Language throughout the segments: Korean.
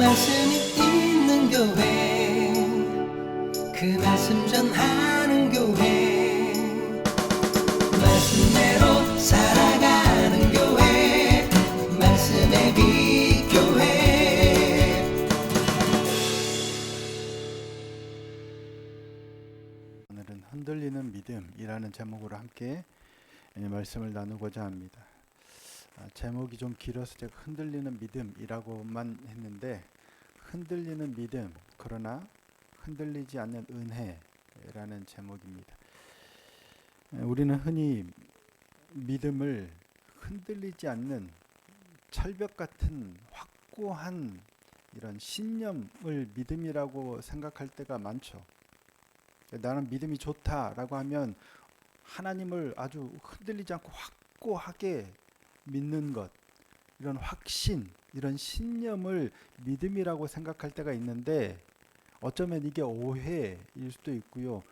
말씀이 있는 교회, 그 말씀 전하는 교회, 말씀대로 살아가는 교회, 말씀의 빛 교회. 오늘은 흔들리는 믿음이라는 제목으로 함께 말씀을 나누고자 합니다. 제목이 좀 길어서 제가 흔들리는 믿음이라고만 했는데, 흔들리는 믿음, 그러나 흔들리지 않는 은혜라는 제목입니다. 우리는 흔히 믿음을 흔들리지 않는 철벽 같은 확고한 이런 신념을 믿음이라고 생각할 때가 많죠. 나는 믿음이 좋다라고 하면 하나님을 아주 흔들리지 않고 확고하게 믿는 것, 이런 확신, 이런 신념을 믿음이라고 생각할 때가 있는데, 어쩌면 이게 오해일 수도 있고요.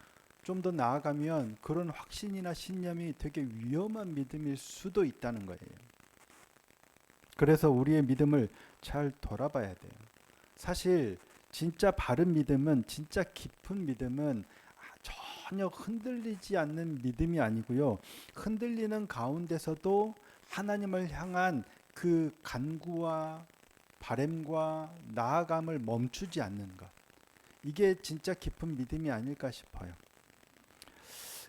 좀 더 나아가면 그런 확신이나 신념이 되게 위험한 믿음일 수도 있다는 거예요. 그래서 우리의 믿음을 잘 돌아봐야 돼요. 사실 진짜 바른 믿음은, 진짜 깊은 믿음은 전혀 흔들리지 않는 믿음이 아니고요. 흔들리는 가운데서도 하나님을 향한 그 간구와 바램과 나아감을 멈추지 않는 것. 이게 진짜 깊은 믿음이 아닐까 싶어요.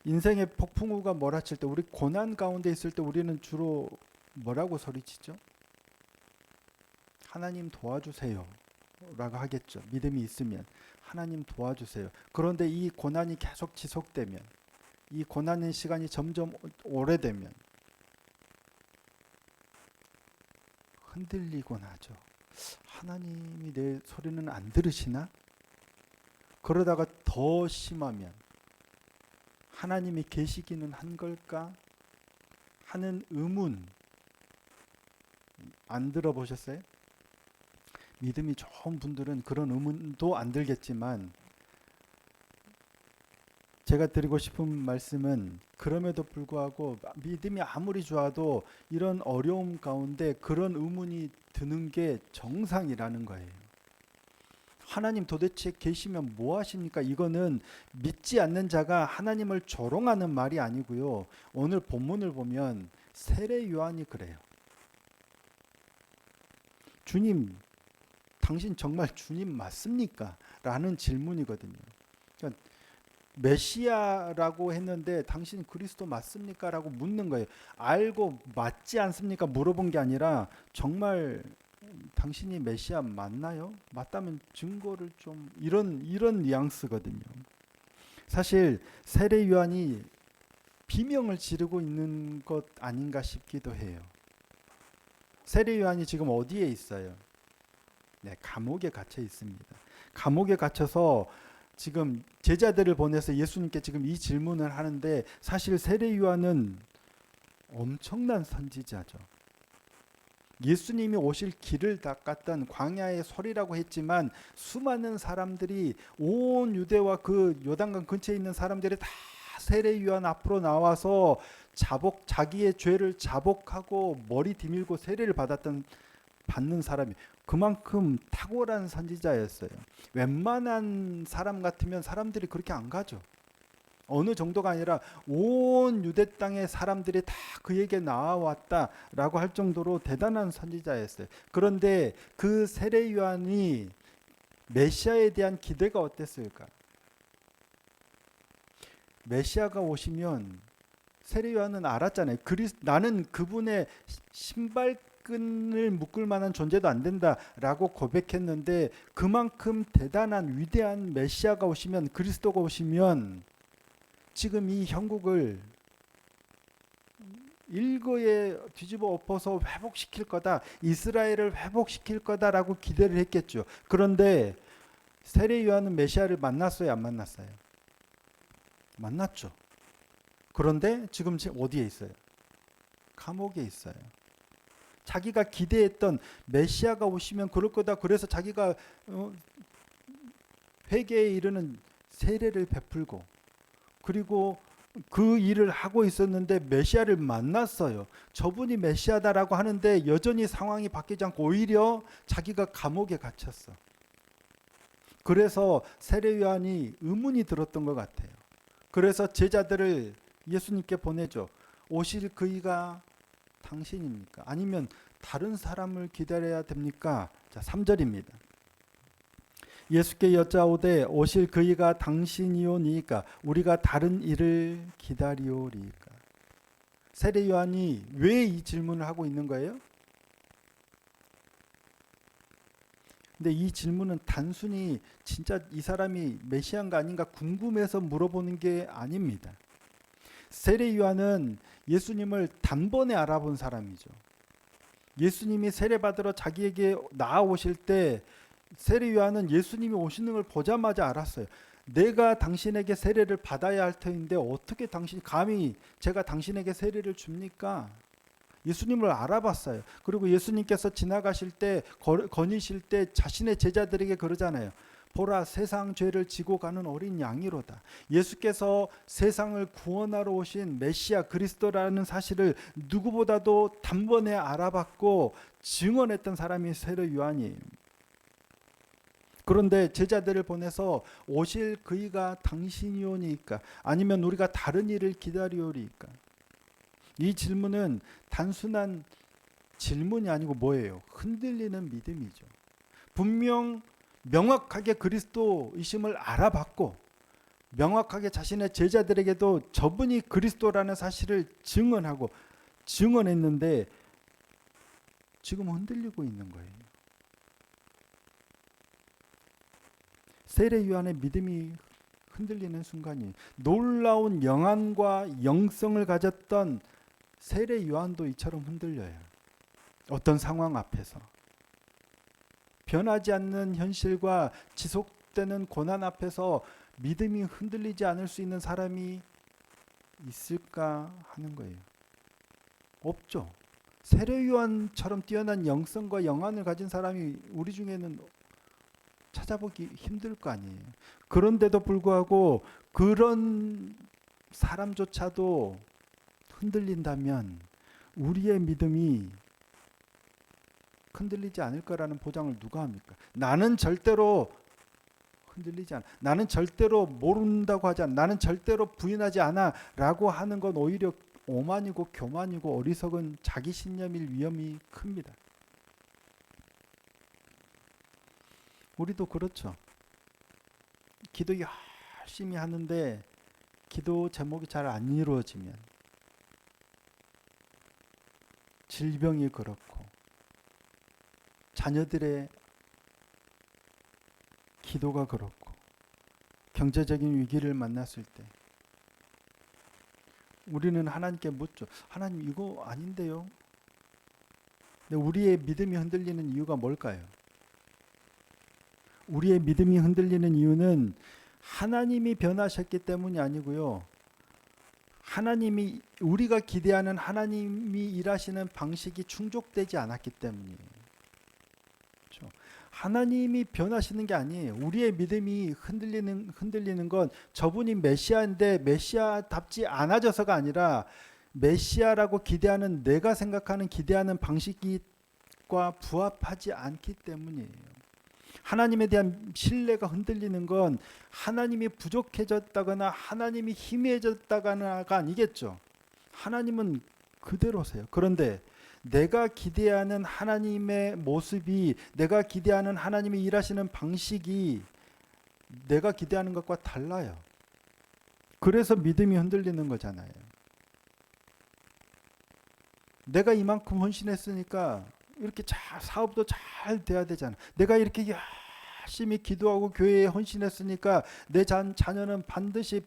인생의 폭풍우가 몰아칠 때, 우리 고난 가운데 있을 때 우리는 주로 뭐라고 소리치죠? 하나님 도와주세요 라고 하겠죠. 믿음이 있으면 하나님 도와주세요. 그런데 이 고난이 계속 지속되면, 이 고난의 시간이 점점 오래되면 흔들리곤 하죠. 하나님이 내 소리는 안 들으시나? 그러다가 더 심하면 하나님이 계시기는 한 걸까? 하는 의문 안 들어보셨어요? 믿음이 좋은 분들은 그런 의문도 안 들겠지만, 제가 드리고 싶은 말씀은, 그럼에도 불구하고 믿음이 아무리 좋아도 이런 어려움 가운데 그런 의문이 드는 게 정상이라는 거예요. 하나님 도대체 계시면 뭐 하십니까? 이거는 믿지 않는 자가 하나님을 조롱하는 말이 아니고요. 오늘 본문을 보면 세례 요한이 그래요. 주님, 당신 정말 주님 맞습니까? 라는 질문이거든요. 그러니까 메시아라고 했는데 당신 그리스도 맞습니까? 라고 묻는 거예요. 알고 맞지 않습니까? 물어본 게 아니라 정말 당신이 메시아 맞나요? 맞다면 증거를 좀, 이런 뉘앙스거든요. 사실 세례 요한이 비명을 지르고 있는 것 아닌가 싶기도 해요. 세례 요한이 지금 어디에 있어요? 네, 감옥에 갇혀 있습니다. 감옥에 갇혀서 지금 제자들을 보내서 예수님께 지금 이 질문을 하는데, 사실 세례 요한은 엄청난 선지자죠. 예수님이 오실 길을 닦았던 광야의 소리라고 했지만, 수많은 사람들이, 온 유대와 그 요단강 근처에 있는 사람들이 다 세례 요한 앞으로 나와서 자기의 죄를 자복하고 머리 디밀고 세례를 받는 사람이, 그만큼 탁월한 선지자였어요. 웬만한 사람 같으면 사람들이 그렇게 안 가죠. 어느 정도가 아니라 온 유대 땅의 사람들이 다 그에게 나와왔다라고 할 정도로 대단한 선지자였어요. 그런데 그 세례 요한이 메시아에 대한 기대가 어땠을까? 메시아가 오시면 세례 요한은 알았잖아요. 나는 그분의 신발끈을 묶을 만한 존재도 안 된다라고 고백했는데, 그만큼 대단한 위대한 메시아가 오시면, 그리스도가 오시면 지금 이 형국을 일거에 뒤집어 엎어서 회복시킬 거다, 이스라엘을 회복시킬 거다라고 기대를 했겠죠. 그런데 세례 요한은 메시아를 만났어요, 안 만났어요? 만났죠. 그런데 지금 어디에 있어요? 감옥에 있어요. 자기가 기대했던 메시아가 오시면 그럴 거다, 그래서 자기가 회개에 이르는 세례를 베풀고, 그리고 그 일을 하고 있었는데 메시아를 만났어요. 저분이 메시아다라고 하는데 여전히 상황이 바뀌지 않고 오히려 자기가 감옥에 갇혔어. 그래서 세례 요한이 의문이 들었던 것 같아요. 그래서 제자들을 예수님께 보내죠. 오실 그이가 당신입니까? 아니면 다른 사람을 기다려야 됩니까? 자, 3절입니다. 예수께 여짜오되 오실 그이가 당신이오니까 우리가 다른 이를 기다리오리까. 세례 요한이 왜 이 질문을 하고 있는 거예요? 근데 이 질문은 단순히 진짜 이 사람이 메시아인가 아닌가 궁금해서 물어보는 게 아닙니다. 세례 요한은 예수님을 단번에 알아본 사람이죠. 예수님이 세례받으러 자기에게 나아오실 때 세례 요한은 예수님이 오시는 걸 보자마자 알았어요. 내가 당신에게 세례를 받아야 할 터인데 어떻게 당신이 감히 제가 당신에게 세례를 줍니까? 예수님을 알아봤어요. 그리고 예수님께서 지나가실 때 거니실 때 자신의 제자들에게 그러잖아요. 보라, 세상 죄를 지고 가는 어린 양이로다. 예수께서 세상을 구원하러 오신 메시아 그리스도라는 사실을 누구보다도 단번에 알아봤고 증언했던 사람이 세례 요한이에요. 그런데 제자들을 보내서 오실 그이가 당신이오니까 아니면 우리가 다른 일을 기다리오리까. 이 질문은 단순한 질문이 아니고 뭐예요? 흔들리는 믿음이죠. 분명 명확하게 그리스도이심을 알아봤고 명확하게 자신의 제자들에게도 저분이 그리스도라는 사실을 증언했는데 지금 흔들리고 있는 거예요. 세례 요한의 믿음이 흔들리는 순간이 놀라운 영안과 영성을 가졌던 세례 요한도 이처럼 흔들려요. 어떤 상황 앞에서 변하지 않는 현실과 지속되는 고난 앞에서 믿음이 흔들리지 않을 수 있는 사람이 있을까 하는 거예요. 없죠. 세례 요한처럼 뛰어난 영성과 영안을 가진 사람이 우리 중에는 찾아보기 힘들 거 아니에요. 그런데도 불구하고 그런 사람조차도 흔들린다면 우리의 믿음이 흔들리지 않을 거라는 보장을 누가 합니까? 나는 절대로 흔들리지 않아. 나는 절대로 모른다고 하지 않아. 나는 절대로 부인하지 않아. 라고 하는 건 오히려 오만이고 교만이고 어리석은 자기 신념일 위험이 큽니다. 우리도 그렇죠. 기도 열심히 하는데 기도 제목이 잘 안 이루어지면 질병이 그렇고 자녀들의 기도가 그렇고 경제적인 위기를 만났을 때 우리는 하나님께 묻죠. 하나님 이거 아닌데요. 근데 우리의 믿음이 흔들리는 이유가 뭘까요? 우리의 믿음이 흔들리는 이유는 하나님이 변하셨기 때문이 아니고요. 하나님이 우리가 기대하는 하나님이 일하시는 방식이 충족되지 않았기 때문이에요. 그렇죠? 하나님이 변하시는 게 아니에요. 우리의 믿음이 흔들리는 건 저분이 메시아인데 메시아답지 않아져서가 아니라 메시아라고 기대하는 내가 생각하는 기대하는 방식과 부합하지 않기 때문이에요. 하나님에 대한 신뢰가 흔들리는 건 하나님이 부족해졌다거나 하나님이 희미해졌다거나가 아니겠죠. 하나님은 그대로세요. 그런데 내가 기대하는 하나님의 모습이 내가 기대하는 하나님이 일하시는 방식이 내가 기대하는 것과 달라요. 그래서 믿음이 흔들리는 거잖아요. 내가 이만큼 헌신했으니까 이렇게 사업도 잘 돼야 되잖아. 내가 이렇게 열심히 기도하고 교회에 헌신했으니까 내 자녀는 반드시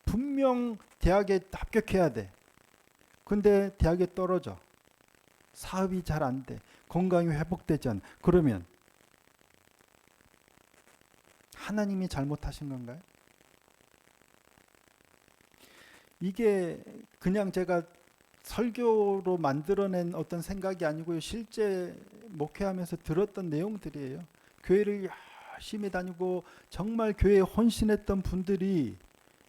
분명 대학에 합격해야 돼. 근데 대학에 떨어져. 사업이 잘 안 돼. 건강이 회복되지 않아. 그러면 하나님이 잘못하신 건가요? 이게 그냥 제가 설교로 만들어낸 어떤 생각이 아니고요. 실제 목회하면서 들었던 내용들이에요. 교회를 열심히 다니고 정말 교회에 헌신했던 분들이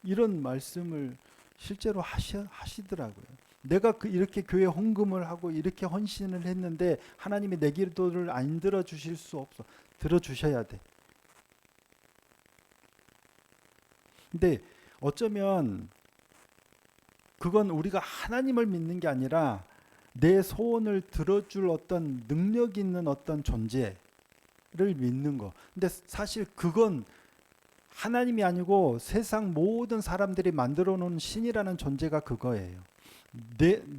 이런 말씀을 실제로 하시더라고요. 내가 이렇게 교회 헌금을 하고 이렇게 헌신을 했는데 하나님이 내 기도를 안 들어주실 수 없어. 들어주셔야 돼. 근데 어쩌면 그건 우리가 하나님을 믿는 게 아니라 내 소원을 들어줄 어떤 능력 있는 어떤 존재를 믿는 거. 근데 사실 그건 하나님이 아니고 세상 모든 사람들이 만들어 놓은 신이라는 존재가 그거예요.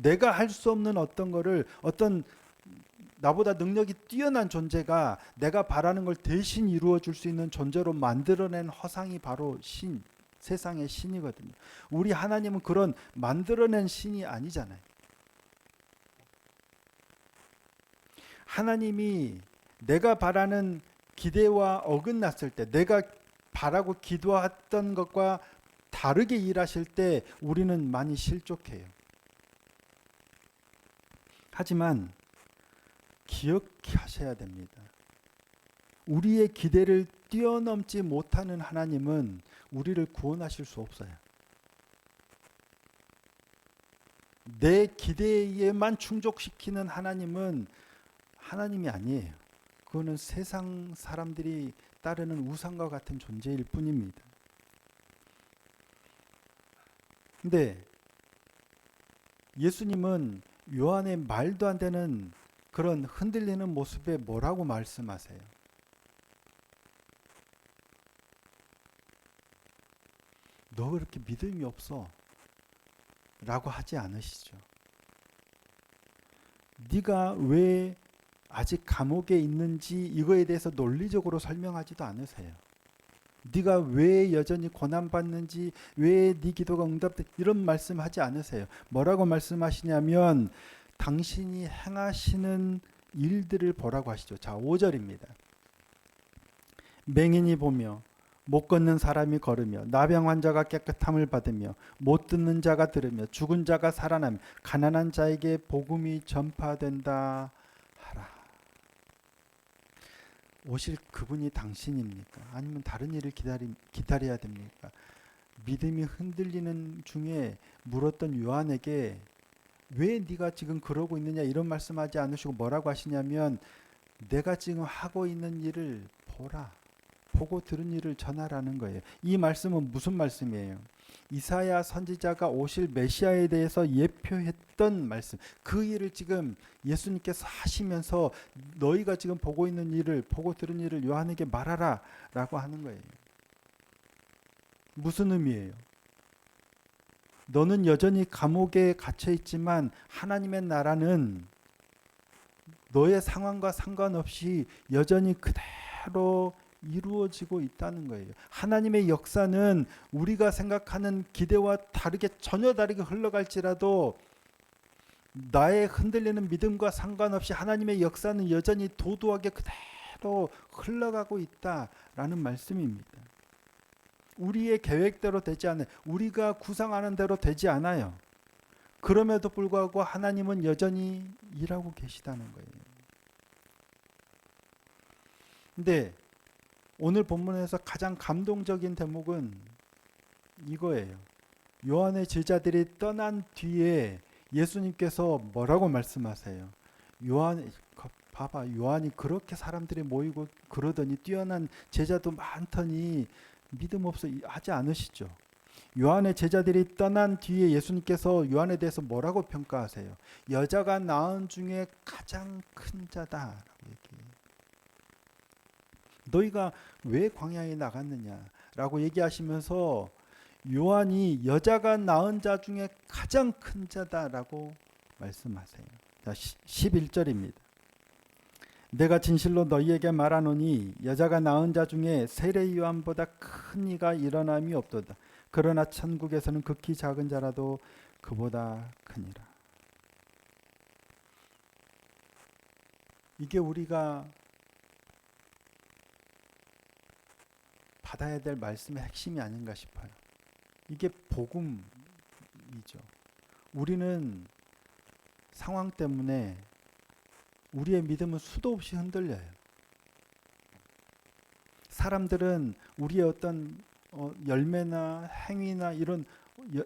내가 할 수 없는 어떤 거를 어떤 나보다 능력이 뛰어난 존재가 내가 바라는 걸 대신 이루어 줄 수 있는 존재로 만들어낸 허상이 바로 신, 세상의 신이거든요. 우리 하나님은 그런 만들어낸 신이 아니잖아요. 하나님이 내가 바라는 기대와 어긋났을 때, 내가 바라고 기도했던 것과 다르게 일하실 때 우리는 많이 실족해요. 하지만 기억하셔야 됩니다. 우리의 기대를 뛰어넘지 못하는 하나님은 우리를 구원하실 수 없어요. 내 기대에만 충족시키는 하나님은 하나님이 아니에요. 그거는 세상 사람들이 따르는 우상과 같은 존재일 뿐입니다. 근데 예수님은 요한의 말도 안 되는 그런 흔들리는 모습에 뭐라고 말씀하세요? 너 그렇게 믿음이 없어 라고 하지 않으시죠. 네가 왜 아직 감옥에 있는지 이거에 대해서 논리적으로 설명하지도 않으세요. 네가 왜 여전히 고난받는지, 왜 네 기도가 응답돼, 이런 말씀하지 않으세요. 뭐라고 말씀하시냐면 당신이 행하시는 일들을 보라고 하시죠. 자, 5절입니다. 맹인이 보며 못 걷는 사람이 걸으며 나병 환자가 깨끗함을 받으며 못 듣는 자가 들으며 죽은 자가 살아나며 가난한 자에게 복음이 전파된다 하라. 오실 그분이 당신입니까? 아니면 다른 일을 기다려야 됩니까? 믿음이 흔들리는 중에 물었던 요한에게 왜 네가 지금 그러고 있느냐 이런 말씀하지 않으시고 뭐라고 하시냐면 내가 지금 하고 있는 일을 보라. 보고 들은 일을 전하라는 거예요. 이 말씀은 무슨 말씀이에요? 이사야 선지자가 오실 메시아에 대해서 예표했던 말씀. 그 일을 지금 예수님께서 하시면서 너희가 지금 보고 있는 일을, 보고 들은 일을 요한에게 말하라 라고 하는 거예요. 무슨 의미예요? 너는 여전히 감옥에 갇혀 있지만 하나님의 나라는 너의 상황과 상관없이 여전히 그대로 이루어지고 있다는 거예요. 하나님의 역사는 우리가 생각하는 기대와 다르게 전혀 다르게 흘러갈지라도 나의 흔들리는 믿음과 상관없이 하나님의 역사는 여전히 도도하게 그대로 흘러가고 있다라는 말씀입니다. 우리의 계획대로 되지 않아요. 우리가 구상하는 대로 되지 않아요. 그럼에도 불구하고 하나님은 여전히 일하고 계시다는 거예요. 근데 오늘 본문에서 가장 감동적인 대목은 이거예요. 요한의 제자들이 떠난 뒤에 예수님께서 뭐라고 말씀하세요? 봐봐, 요한이 그렇게 사람들이 모이고 그러더니 뛰어난 제자도 많더니 믿음 없어 하지 않으시죠? 요한의 제자들이 떠난 뒤에 예수님께서 요한에 대해서 뭐라고 평가하세요? 여자가 낳은 중에 가장 큰 자다라고 얘기해요. 너희가 왜 광야에 나갔느냐라고 얘기하시면서 요한이 여자가 낳은 자 중에 가장 큰 자다라고 말씀하세요. 자, 11절입니다. 내가 진실로 너희에게 말하노니 여자가 낳은 자 중에 세례 요한보다 큰 이가 일어남이 없도다. 그러나 천국에서는 극히 작은 자라도 그보다 크니라. 이게 우리가 받아야 될 말씀의 핵심이 아닌가 싶어요. 이게 복음이죠. 우리는 상황 때문에 우리의 믿음은 수도 없이 흔들려요. 사람들은 우리의 어떤 열매나 행위나 이런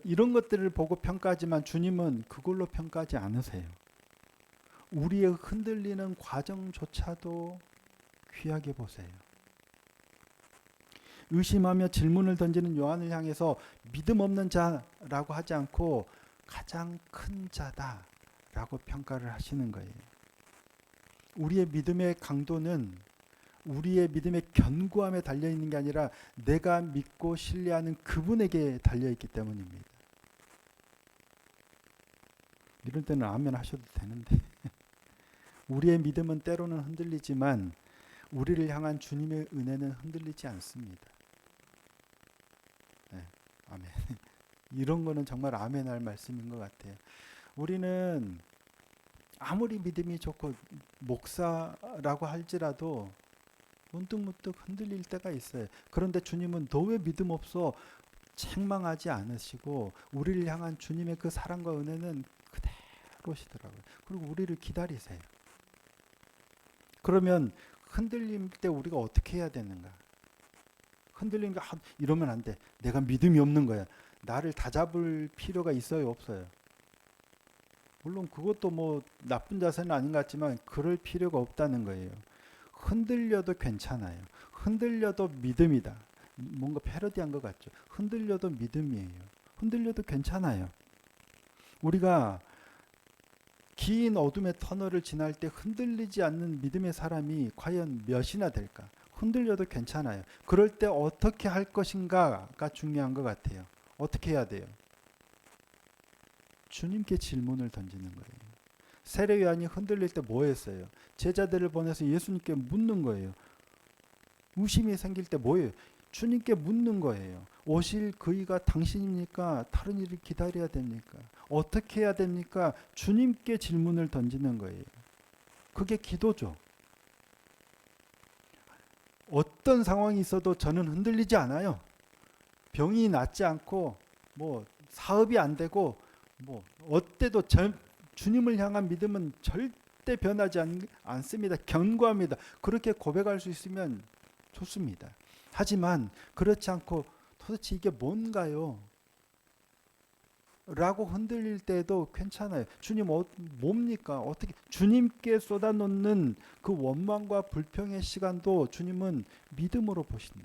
이런 것들을 보고 평가하지만 주님은 그걸로 평가하지 않으세요. 우리의 흔들리는 과정조차도 귀하게 보세요. 의심하며 질문을 던지는 요한을 향해서 믿음 없는 자라고 하지 않고 가장 큰 자다라고 평가를 하시는 거예요. 우리의 믿음의 강도는 우리의 믿음의 견고함에 달려있는 게 아니라 내가 믿고 신뢰하는 그분에게 달려있기 때문입니다. 이런 때는 아멘 하셔도 되는데 우리의 믿음은 때로는 흔들리지만 우리를 향한 주님의 은혜는 흔들리지 않습니다. 네, 아멘. 이런 거는 정말 아멘 할 말씀인 것 같아요. 우리는 아무리 믿음이 좋고 목사라고 할지라도 문득문득 흔들릴 때가 있어요. 그런데 주님은 너 왜 믿음 없어? 책망하지 않으시고 우리를 향한 주님의 그 사랑과 은혜는 그대로시더라고요. 그리고 우리를 기다리세요. 그러면 흔들릴 때 우리가 어떻게 해야 되는가? 흔들리는 게 이러면 안 돼. 내가 믿음이 없는 거야. 나를 다잡을 필요가 있어요, 없어요? 물론 그것도 뭐 나쁜 자세는 아닌 것 같지만 그럴 필요가 없다는 거예요. 흔들려도 괜찮아요. 흔들려도 믿음이다. 뭔가 패러디한 것 같죠. 흔들려도 믿음이에요. 흔들려도 괜찮아요. 우리가 긴 어둠의 터널을 지날 때 흔들리지 않는 믿음의 사람이 과연 몇이나 될까? 흔들려도 괜찮아요. 그럴 때 어떻게 할 것인가가 중요한 것 같아요. 어떻게 해야 돼요? 주님께 질문을 던지는 거예요. 세례 요한이 흔들릴 때 뭐 했어요? 제자들을 보내서 예수님께 묻는 거예요. 의심이 생길 때 뭐예요? 주님께 묻는 거예요. 오실 그이가 당신입니까? 다른 일을 기다려야 됩니까? 어떻게 해야 됩니까? 주님께 질문을 던지는 거예요. 그게 기도죠. 어떤 상황이 있어도 저는 흔들리지 않아요. 병이 낫지 않고 뭐 사업이 안 되고 뭐 어때도 주님을 향한 믿음은 절대 변하지 않습니다. 견고합니다. 그렇게 고백할 수 있으면 좋습니다. 하지만 그렇지 않고 도대체 이게 뭔가요? 라고 흔들릴 때도 괜찮아요. 주님 뭡니까? 어떻게 주님께 쏟아놓는 그 원망과 불평의 시간도 주님은 믿음으로 보신다.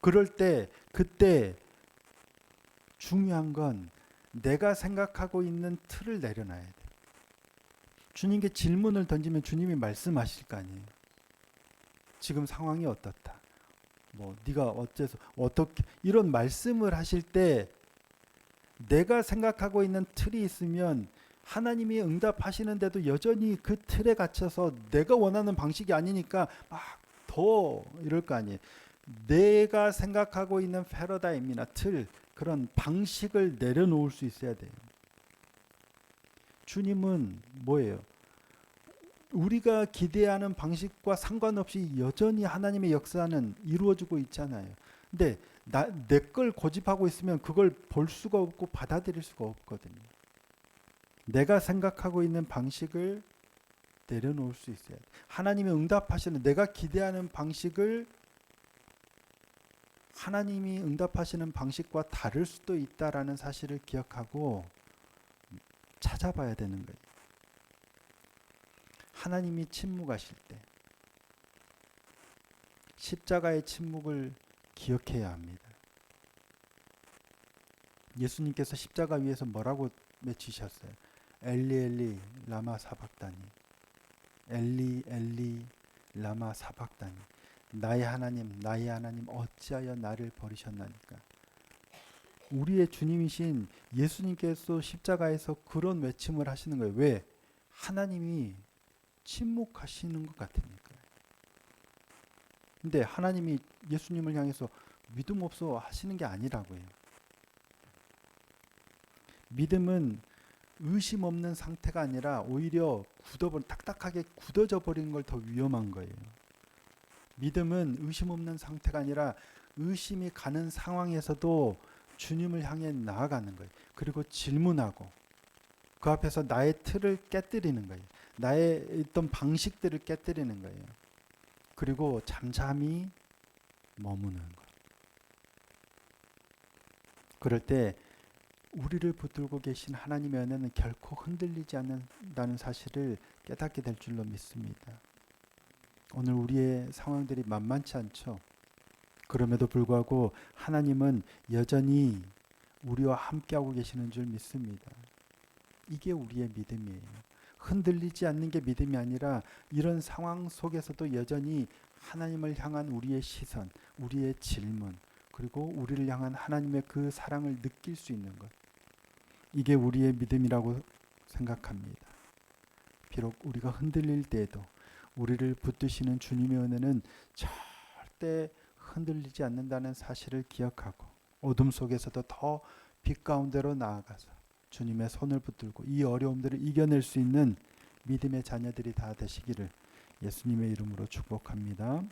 그럴 때 그때 중요한 건 내가 생각하고 있는 틀을 내려놔야 돼. 주님께 질문을 던지면 주님이 말씀하실 거 아니에요. 지금 상황이 어떻다. 뭐 네가 어째서 어떻게 이런 말씀을 하실 때 내가 생각하고 있는 틀이 있으면 하나님이 응답하시는데도 여전히 그 틀에 갇혀서 내가 원하는 방식이 아니니까 막 더 이럴 거 아니에요. 내가 생각하고 있는 패러다임이나 틀 그런 방식을 내려놓을 수 있어야 돼요. 주님은 뭐예요? 우리가 기대하는 방식과 상관없이 여전히 하나님의 역사는 이루어지고 있잖아요. 근데 내 걸 고집하고 있으면 그걸 볼 수가 없고 받아들일 수가 없거든요. 내가 생각하고 있는 방식을 내려놓을 수 있어야 돼. 하나님이 응답하시는 내가 기대하는 방식을 하나님이 응답하시는 방식과 다를 수도 있다라는 사실을 기억하고 찾아봐야 되는 거예요. 하나님이 침묵하실 때 십자가의 침묵을 기억해야 합니다. 예수님께서 십자가 위에서 뭐라고 외치셨어요? 엘리 엘리 라마 사박다니 엘리 엘리 라마 사박다니 나의 하나님 어찌하여 나를 버리셨나니까. 우리의 주님이신 예수님께서 십자가에서 그런 외침을 하시는 거예요. 왜? 하나님이 침묵하시는 것 같으니까. 근데 하나님이 예수님을 향해서 믿음 없어 하시는 게 아니라고요. 믿음은 의심 없는 상태가 아니라 오히려 딱딱하게 굳어져 버리는 걸 더 위험한 거예요. 믿음은 의심 없는 상태가 아니라 의심이 가는 상황에서도 주님을 향해 나아가는 거예요. 그리고 질문하고 그 앞에서 나의 틀을 깨뜨리는 거예요. 나의 있던 방식들을 깨뜨리는 거예요. 그리고 잠잠히 머무는 것. 그럴 때 우리를 붙들고 계신 하나님의 은혜는 결코 흔들리지 않는다는 사실을 깨닫게 될 줄로 믿습니다. 오늘 우리의 상황들이 만만치 않죠. 그럼에도 불구하고 하나님은 여전히 우리와 함께하고 계시는 줄 믿습니다. 이게 우리의 믿음이에요. 흔들리지 않는 게 믿음이 아니라 이런 상황 속에서도 여전히 하나님을 향한 우리의 시선, 우리의 질문, 그리고 우리를 향한 하나님의 그 사랑을 느낄 수 있는 것. 이게 우리의 믿음이라고 생각합니다. 비록 우리가 흔들릴 때에도 우리를 붙드시는 주님의 은혜는 절대 흔들리지 않는다는 사실을 기억하고 어둠 속에서도 더 빛 가운데로 나아가서 주님의 손을 붙들고 이 어려움들을 이겨낼 수 있는 믿음의 자녀들이 다 되시기를 예수님의 이름으로 축복합니다.